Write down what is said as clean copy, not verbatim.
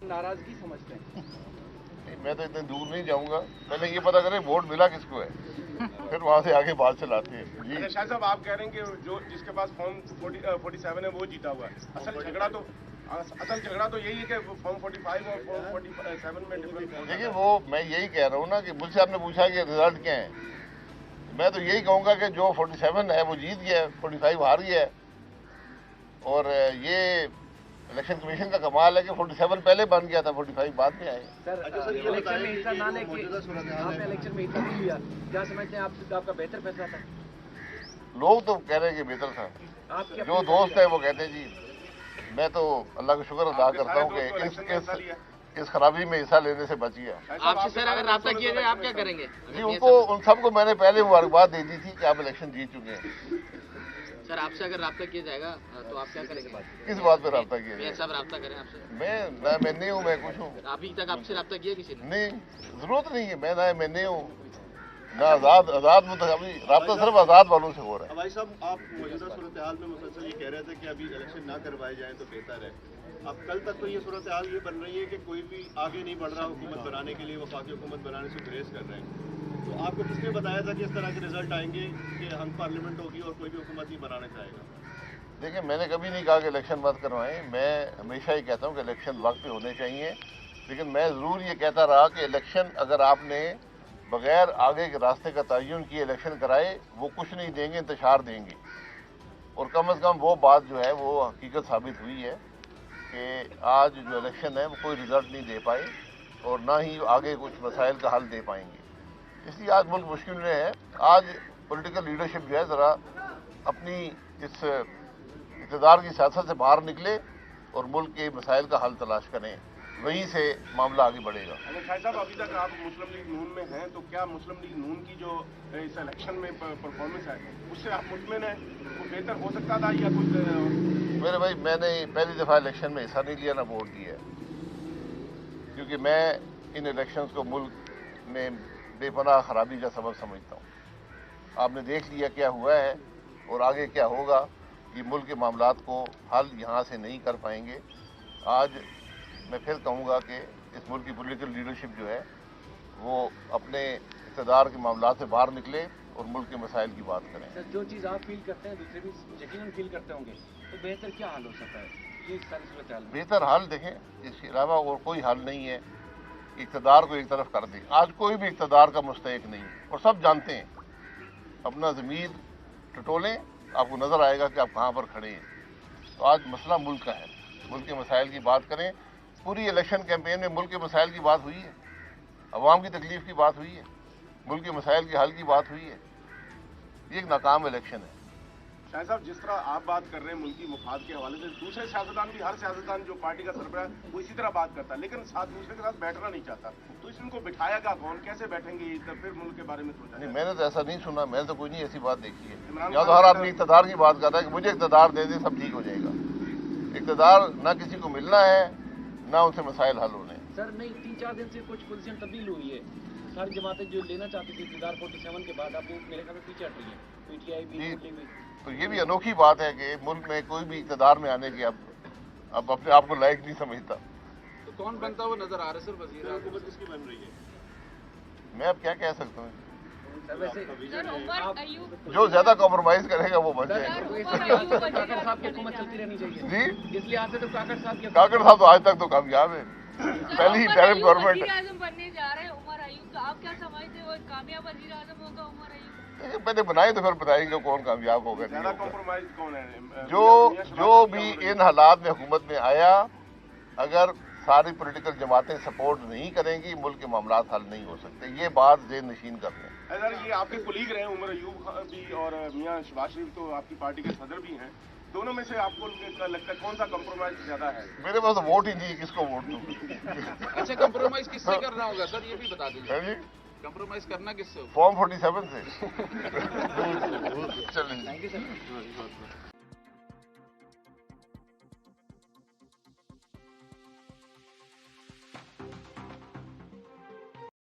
नाराजगी समझते हैं? मैं तो इतने दूर नहीं जाऊंगा, पहले ये पता करें वोट मिला किसको है, फिर वहां से आगे बात चलाते हैं जी। अच्छा शाह साहब, आप कह रहे हैं कि जो जिसके पास फॉर्म 47 है वो जीता हुआ है। असल झगड़ा तो यही है कि फॉर्म 45 और फॉर्म 47 में डिफरेंस। देखिए वो मैं यही कह रहा हूँ ना कि मुझसे आपने पूछा कि रिजल्ट क्या है, मैं तो यही कहूंगा कि जो 47 है वो जीत गया है, 45 हार गया है। और ये इलेक्शन कमीशन का कमाल है कि 47 पहले बन गया था, 45 बाद में आए। सर इलेक्शन में हिस्सा ना लेके आपने इलेक्शन में हिस्सा नहीं लिया, क्या समझते हैं आप आपका बेहतर फैसला था? लोग तो कह रहे हैं कि बेहतर था, जो दोस्त है वो कहते हैं जी। मैं तो अल्लाह का शुक्र अदा करता हूँ कि इस खराबी में हिस्सा लेने से बच गया। आपसे सर अगर राब्ता किया जाए आप क्या करेंगे? जी उनको उन सबको मैंने पहले मुबारकबाद दे दी थी कि आप इलेक्शन जीत चुके हैं। सर आपसे अगर राब्ता किया जाएगा तो आप क्या करेंगे? किस बात पे राब्ता किया जाए? सब राब्ता करें आपसे? मैं नहीं हूँ, मैं कुछ हूँ। अभी तक आपसे राब्ता किया किसी ने? नहीं, जरूरत नहीं है। मैं नहीं हूँ ना आजाद मतलब अभी राब्ता सिर्फ आजाद वालों से हो रहा है। भाई साहब, आप मौजूदा सूरत हाल में मुसलसल ये कह रहे थे कि अभी इलेक्शन ना करवाए जाए तो बेहतर है। अब कल तक तो ये सूरत हाल ये बन रही है कि कोई भी आगे नहीं बढ़ रहा हुकूमत बनाने के लिए, वफाकी हुकूमत बनाने से गुरेज कर रहे हैं। तो आपको किसने बताया था कि इस तरह के रिजल्ट आएंगे कि हम पार्लियामेंट होगी और कोई भी हुकूमत नहीं बनाना चाहेगा? देखिए मैंने कभी नहीं कहा कि इलेक्शन मत करवाएं, मैं हमेशा ही कहता हूँ कि इलेक्शन वक्त पे होने चाहिए। लेकिन मैं ज़रूर ये कहता रहा कि इलेक्शन अगर आपने बगैर आगे के रास्ते का तयन किए इलेक्शन कराए, वो कुछ नहीं देंगे, इंतशार देंगे। और कम से कम वो बात जो है वो हकीकत साबित हुई है कि आज जो इलेक्शन है वो कोई रिजल्ट नहीं दे पाए और ना ही आगे कुछ मसाइल का हल दे पाएंगे। इसलिए आज मुल्क मुश्किल में है। आज पॉलिटिकल लीडरशिप जो है ज़रा अपनी इस इक़्तिदार की सियासत से बाहर निकले और मुल्क के मसाइल का हल तलाश करें, वहीं से मामला आगे बढ़ेगा। अगर शाह साहब अभी तक आप मुस्लिम लीग नून में हैं, तो क्या मुस्लिम लीग नून की जो इस इलेक्शन में परफॉर्मेंस है उससे आप मुतमिन हैं? वो बेहतर हो सकता था या कुछ? मेरे भाई मैंने पहली दफ़ा इलेक्शन में हिस्सा नहीं लिया, ना वोट दिया, क्योंकि मैं इन इलेक्शंस को मुल्क में बेपनाह खराबी का सबब समझता हूँ। आपने देख लिया क्या हुआ है और आगे क्या होगा। ये मुल्क के मामलात को हल यहाँ से नहीं कर पाएंगे। आज मैं फिर कहूँगा कि इस मुल्क की पॉलिटिकल लीडरशिप जो है वो अपने इक़्तिदार के मामलात से बाहर निकले और मुल्क के मसाइल की बात करें। सर जो चीज़ आप फील करते हैं दूसरे भी यकीनन फील करते होंगे, तो बेहतर क्या हल हो सकता है? ये सारी सूरत हाल बेहतर हल देखें, इसके अलावा और कोई हल नहीं है। इक़्तिदार को एक तरफ कर दें। आज कोई भी इक़्तिदार का मुस्तहिक नहीं है और सब जानते हैं। अपना ज़मीर टटोलें, आपको नज़र आएगा कि आप कहाँ पर खड़े हैं। तो आज मसला मुल्क का है, मुल्क के मसाइल की बात करें। पूरी इलेक्शन कैंपेन में मुल्क के मसाइल की बात हुई है, अवाम की तकलीफ की बात हुई है, मुल्क के मसाइल के हल की बात हुई है। ये एक नाकाम इलेक्शन है। शाह साहब, जिस तरह आप बात कर रहे हैं मुल्की मुफाद के हवाले से, दूसरे सियासतदान भी, हर सियासतदान जो पार्टी का सरबराह है वो इसी तरह बात करता है, लेकिन साथ दूसरे के साथ बैठना नहीं चाहता। तो इनको बिठाएगा कौन? कैसे बैठेंगे? फिर मुल्क के बारे में सोचा नहीं, मैंने तो ऐसा नहीं सुना। मैंने तो कोई नहीं ऐसी बात देखी है। या तो हर आदमी इक़्तिदार की बात करता है कि मुझे इक़्तिदार दे दे सब ठीक हो जाएगा। इक़्तिदार ना किसी को मिलना है ना उनसे मसाइल हल होने। सर नहीं, 3-4 दिन से कुछ पोजीशन तब्दील हुई है। सारी जमातें जो लेना चाहती थी इक़्तिदार 47 के बाद, आपको मेरे ख्याल में पीछे हट रही है। पीटीआई भी तो ये भी अनोखी बात है कि मुल्क में कोई भी इक़्तिदार में आने की अब अपने आप को लायक नहीं समझता। तो कौन बनता वो नजर आ रहा है सर? वज़ीर हुकूमत किसकी बन रही है? मैं अब क्या कह सकता हूँ। वैसे जो ज्यादा कॉम्प्रोमाइज करेगा वो बन जाएगा। काकड़ साहब की हुकूमत चलती रहनी चाहिए जी, इस लिहाज से तो काकड़ साहब तो आज तक तो कामयाब है। पहली डायरेक्ट गवर्नमेंट वज़ीर-ए-आज़म बनने जा रहे हैं उमर अयूब, तो आप क्या समझते हो कामयाब वज़ीर-ए-आज़म होगा उमर अयूब? पहले बनाए तो फिर बताएंगे कौन कामयाब होगा। ज्यादा कॉम्प्रोमाइज कौन है? जो भी इन हालात में हुकूमत में आया, अगर सारी पॉलिटिकल जमातें सपोर्ट नहीं करेंगी, मुल्क के मामलात हल नहीं हो सकते। ये बात ज़हन नशीन कर लें। सर ये आपके कुलीग रहे उमर अयूब भी और मियां शहबाज शरीफ तो आपकी पार्टी के सदर भी हैं। दोनों में से आपको लगता है कौन सा कॉम्प्रोमाइज ज्यादा है? मेरे पास तो वोट ही नहीं, किसको वोट दूं? अच्छा, कंप्रोमाइज किससे करना होगा सर, ये भी बता दीजिए। कंप्रोमाइज करना किससे? फॉर्म 47 से। चलिए। Thank you sir.